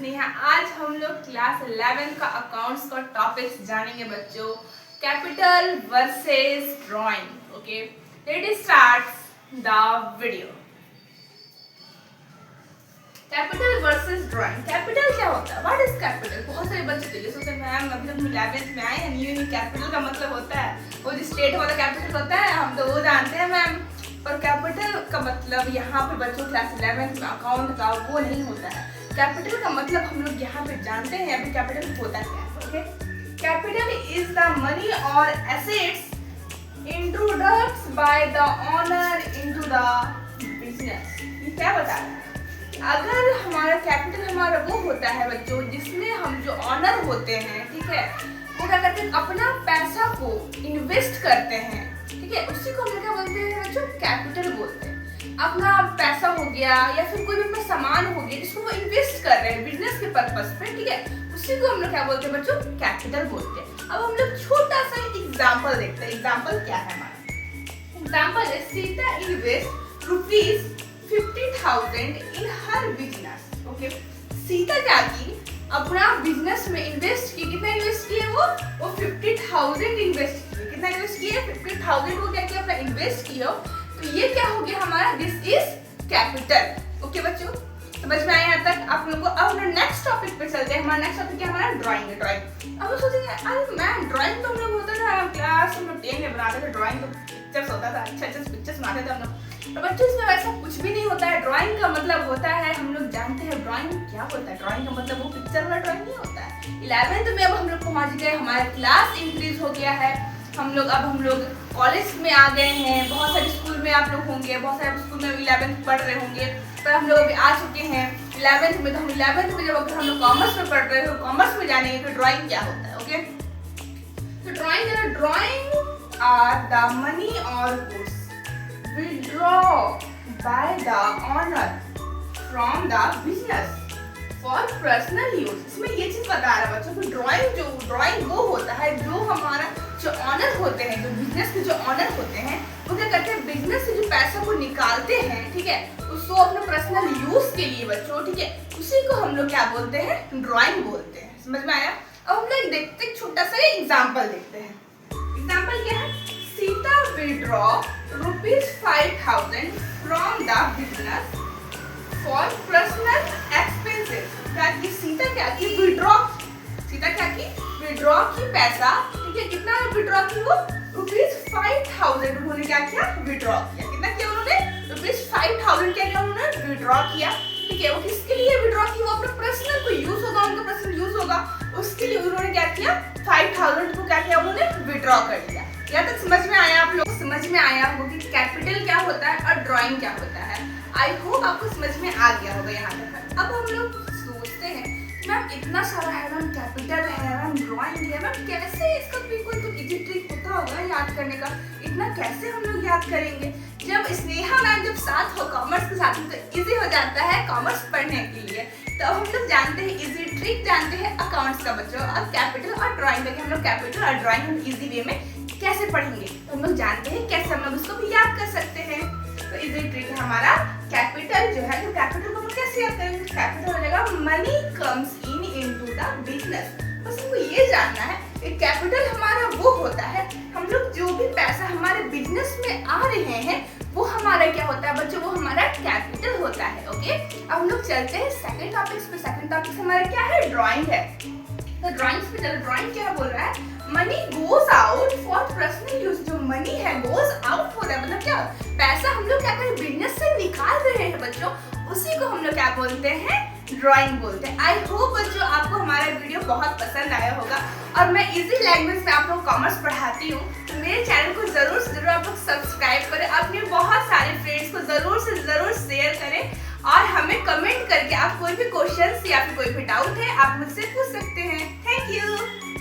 स्नेहा। आज हम लोग क्लास 11 का अकाउंट्स का टॉपिक्स जानेंगे बच्चों। Capital versus drawing. Okay, let start the video. Capital versus drawing. Capital क्या होता है? What is capital? बहुत सारे बच्चे तो ये सोचते हैं मैम अभी तक 11th में आए हैं, न्यू कैपिटल का मतलब होता है वो जो स्टेट वाला कैपिटल होता है, हम तो वो जानते हैं मैम। पर कैपिटल का मतलब यहाँ पे बच्चों क्लास 11th में अकाउंट का वो नहीं होता है। कैपिटल का मतलब हम लोग यहाँ पे जानते हैं अभी कैपिटल होता क्या है। Okay, capital is the money और assets introduced by the owner into the business. ये क्या बता रहा है? अगर हमारा कैपिटल हमारा वो होता है बच्चों जिसमें हम जो ऑनर होते हैं, ठीक है, वो क्या करते हैं अपना पैसा को इन्वेस्ट करते हैं, ठीक है, उसी को हम क्या बोलते हैं बच्चों? कैपिटल बोलते हैं। अपना पैसा हो गया या फिर कोई भी अपना सामान हो गया जिसको वो इन्वेस्ट कर रहे हैं बिजनेस के पर्पस पे, ठीक है, उसी को हम लोग क्या बोलते हैं बच्चों? कैपिटल बोलते हैं। अब हम लोग छोटा सा एग्जाम्पल देखते हैं। एग्जाम्पल क्या है हमारा? एग्जाम्पल है सीता इन्वेस्ट ₹50,000 इन हर बिजनेस। ओके, सीता क्या की? अपना बिजनेस में इन्वेस्ट की। कितना इन्वेस्ट किए वो 50,000 इन्वेस्ट किए। कितना इन्वेस्ट किए? 50,000 को क्या किया? अपना इन्वेस्ट किया। तो ये क्या हो गया हमारा? This is capital. ओके बच्चों, समझ में आया यहाँ तक आप लोगों को? अब हम नेक्स्ट टॉपिक पे चलते हैं। हमारा नेक्स्ट टॉपिक क्या? हमारा ड्राइंग है। ड्राइंग। अब सोचेंगे अरे मैम ड्राइंग तो हम लोग होता था क्लास हम लोग 10 में बनाते थे, ड्राइंग तो पिक्चर्स होता था, अच्छा पिक्चर्स बनाते थे हम लोग। तो बच्चों इसमें वैसा कुछ भी नहीं होता है। ड्राइंग का मतलब होता है, हम लोग जानते हैं ड्राइंग क्या होता है। ड्राइंग का मतलब वो पिक्चर वाला ड्राइंग नहीं होता है। 11th में अब हम लोग पहुंच गए, हमारा क्लास इंक्रीज हो गया है, हम लोग कॉलेज में आ गए हैं। बहुत सारे स्कूल में आप लोग होंगे, बहुत सारे स्कूल में 11th पढ़ रहे होंगे, पर हम लोग अभी आ चुके हैं 11th में। तो हम 11th में जब अगर हम लोग कॉमर्स में पढ़ रहे हैं तो कॉमर्स में जानेंगे कि ड्राइंग क्या होता है। ओके, तो ड्राइंग आर द मनी और goods withdrawn by the owner from the business for personal use। इसमें ये चीज बता रहा है बच्चों कि ड्राइंग वो होता है जो हमारा जो ऑनर होते हैं, जो बिजनेस के जो ऑनर होते हैं, वो क्या करते हैं बिजनेस से जो पैसा को निकालते हैं, ठीक है, उसको अपने पर्सनल यूज के लिए बच्चों, ठीक है, उसी को हम लोग क्या बोलते हैं? ड्राइंग बोलते हैं। समझ में आया? अब हम लोग देखते हैं छोटा सा एग्जाम्पल देखते हैं। एग्जाम्पल क्या है? Sita withdraw ₹5,000 from the business for personal expenses। क्या की? सीता क्या की? विड्रॉ। सीता क्या की? विड्रॉ की पैसा, ठीक है, कितना विड्रॉ की? वो ₹5,000 उन्होंने क्या किया? विड्रॉ किया। कितना किया उन्होंने? ₹5,000 क्या किया उन्होंने? विड्रॉ किया, ठीक है। वो किसके लिए विड्रॉ की? वो अपने पर्सनल को यूज होगा, उनका पर्सनल यूज होगा, उसके लिए उन्होंने क्या किया? 5,000 को क्या किया उन्होंने? विड्रॉ कर लिया। यहाँ तक समझ में आया? आप लोग समझ में आया होगा कि कैपिटल क्या होता है और ड्राइंग क्या होता है। आई होप आपको समझ में आ गया होगा यहाँ तक। अब हम लोग सोचते हैं मैम इतना सारा है, मैम कैपिटल है, मैम ड्राइंग है, मैम कैसे इसका भी कोई तो इजी ट्रिक होता होगा याद करने का, इतना कैसे हम लोग याद करेंगे? जब स्नेहा मैम जब साथ हो कॉमर्स के साथ में तो इजी हो जाता है कॉमर्स पढ़ने के लिए। तो हम लोग जानते हैं इजी ट्रिक, जानते हैं अकाउंट्स का बच्चों। अब कैपिटल और ड्राइंग में हम लोग कैपिटल और ड्राइंग हम इजी वे में कैसे पढ़ेंगे, तो हम लोग जानते हैं कैसे हम लोग उसको भी याद कर सकते हैं। तो इजी ट्रिक है हमारा कैपिटल जो है, तो कैपिटल को हम कैसे याद करेंगे? कैपिटल हो जाएगा money comes in into the business. बस हमको ये जानना है कि कैपिटल हमारा वो होता है, हम लोग जो भी पैसा हमारे बिजनेस में आ रहे हैं वो हमारा क्या होता है बच्चों? वो हमारा कैपिटल होता है। ओके, अब हम लोग चलते हैं सेकंड टॉपिक्स पे। सेकंड टॉपिक हमारा क्या है? ड्राइंग है। तो ड्राइंग्स पे चलो, ड्राइंग क्या बोल रहा है? Money goes out for personal use. जो मनी है गोज आउट हो रहा है, मतलब क्या? पैसा हम लोग क्या करें? बिजनेस से निकाल रहे हैं बच्चों, उसी को हम लोग क्या बोलते हैं? ड्राइंग बोलते हैं। आई होप बच्चों आपको हमारा वीडियो बहुत पसंद आया होगा और मैं इजी लैंग्वेज में आप लोग कॉमर्स पढ़ाती हूँ, तो मेरे चैनल को जरूर से जरूर आप लोग सब्सक्राइब करें, अपने बहुत सारे फ्रेंड्स को जरूर से जरूर शेयर करें और हमें कमेंट करके आप कोई भी क्वेश्चन या फिर कोई भी डाउट है आप मुझसे पूछ सकते हैं। Thank you.